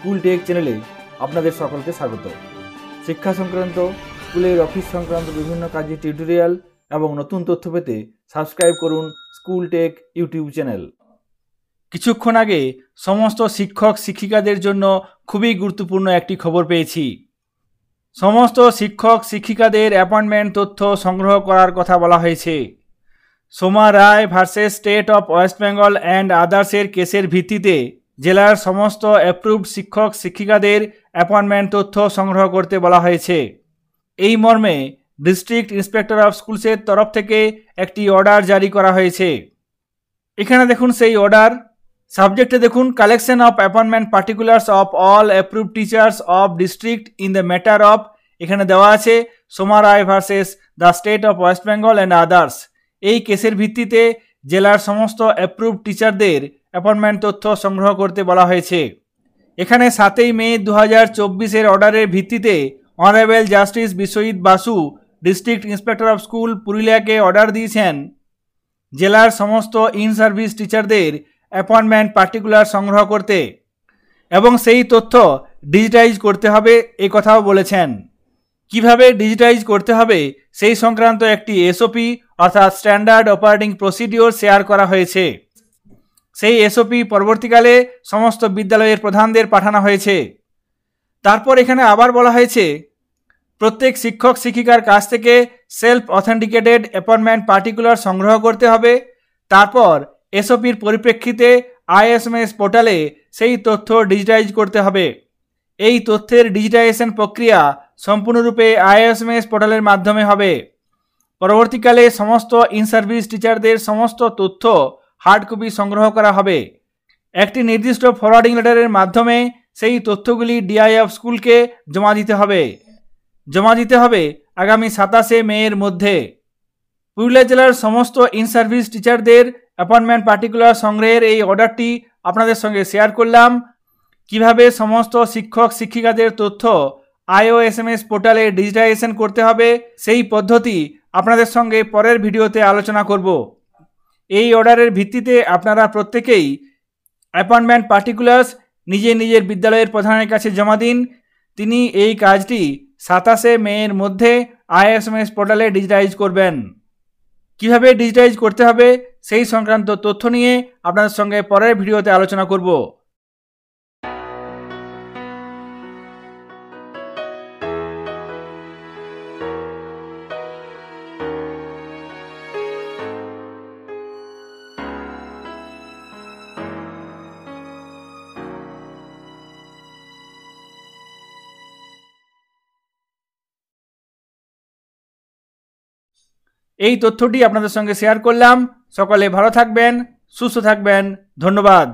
School take চ্যানেলে আপনাদের সকলকে স্বাগত। শিক্ষা সংক্রান্ত, স্কুলের অফিস সংক্রান্ত বিভিন্ন কাজের টিউটোরিয়াল এবং নতুন তথ্য পেতে সাবস্ক্রাইব করুন স্কুল টেক ইউটিউব চ্যানেল। কিছুক্ষণ আগে সমস্ত শিক্ষক শিক্ষিকাদের জন্য খুবই গুরুত্বপূর্ণ একটি খবর পেয়েছি। সমস্ত শিক্ষক শিক্ষিকাদের অ্যাপয়েন্টমেন্ট তথ্য সংগ্রহ করার কথা বলা হয়েছে। Soma Roy versus state of West Bengal and আদার্সের কেসের ভিত্তিতে জেলার সমস্ত অ্যাপ্রুভড শিক্ষক শিক্ষিকাদের অ্যাপয়েন্টমেন্ট তথ্য সংগ্রহ করতে বলা হয়েছে। এই মর্মে ডিস্ট্রিক্ট ইন্সপেক্টর অফ স্কুলসের তরফ থেকে একটি অর্ডার জারি করা হয়েছে। এখানে দেখুন সেই অর্ডার। সাবজেক্টে দেখুন collection of appointment particulars of all approved teachers of district in the matter of, এখানে দেওয়া আছে Soma Roy versus the state of West Bengal and others. এই কেসের ভিত্তিতে জেলার সমস্ত অ্যাপ্রুভড টিচারদের অ্যাপয়েন্টমেন্ট তথ্য সংগ্রহ করতে বলা হয়েছে। এখানে 7 মে 2024 অর্ডারের ভিত্তিতে honourable justice Biswajit Basu district inspector of school পুরুলিয়াকে অর্ডার দিয়েছেন জেলার সমস্ত ইন সার্ভিস টিচারদের অ্যাপয়েন্টমেন্ট পার্টিকুলার সংগ্রহ করতে এবং সেই তথ্য ডিজিটাইজ করতে হবে এই কথাও বলেছেন। কিভাবে ডিজিটাইজ করতে হবে সেই সংক্রান্ত একটি এসওপি অর্থাৎ স্ট্যান্ডার্ড অপারেটিং প্রসিডিওর শেয়ার করা হয়েছে। সেই এসওপি পরবর্তীকালে সমস্ত বিদ্যালয়ের প্রধানদের পাঠানো হয়েছে। তারপর এখানে আবার বলা হয়েছে প্রত্যেক শিক্ষক শিক্ষিকার কাছ থেকে সেলফ অথেন্টিকেটেড অ্যাপয়েন্টমেন্ট পার্টিকুলার সংগ্রহ করতে হবে। তারপর এসওপির পরিপ্রেক্ষিতে আইএসএমএস পোর্টালে সেই তথ্য ডিজিটাইজ করতে হবে। এই তথ্যের ডিজিটাইজেশন প্রক্রিয়া সম্পূর্ণরূপে আইএসএমএস পোর্টালের মাধ্যমে হবে। পরবর্তীকালে সমস্ত ইন সার্ভিস টিচারদের সমস্ত তথ্য হার্ড কপি সংগ্রহ করা হবে। একটি নির্দিষ্ট ফরওয়ার্ডিং লেটারের মাধ্যমে সেই তথ্যগুলি ডিআইএফ স্কুলকে জমা দিতে হবে আগামী 27 মে এর মধ্যে। পুরুলিয়া জেলার সমস্ত ইন সার্ভিস টিচারদের অ্যাপয়েন্টমেন্ট পার্টিকুলার সংগ্রহের এই অর্ডারটি আপনাদের সঙ্গে শেয়ার করলাম। কিভাবে সমস্ত শিক্ষক শিক্ষিকাদের তথ্য আইওএসএমএস পোর্টালে ডিজিটাইজেশন করতে হবে সেই পদ্ধতি আপনাদের সঙ্গে পরের ভিডিওতে আলোচনা করব। এই অর্ডারের ভিত্তিতে আপনারা প্রত্যেকেই অ্যাপয়েন্টমেন্ট পার্টিকুলার্স নিজের বিদ্যালয়ের প্রধানের কাছে জমা দিন। তিনি এই কাজটি 27 মে এর মধ্যে আইএসএমএস পোর্টালে ডিজিটাইজ করবেন। কিভাবে ডিজিটাইজ করতে হবে সেই সংক্রান্ত তথ্য নিয়ে আপনাদের সঙ্গে পরের ভিডিওতে আলোচনা করব। এই তথ্যটি আপনাদের সঙ্গে শেয়ার করলাম। সকলে ভালো থাকবেন, সুস্থ থাকবেন। ধন্যবাদ।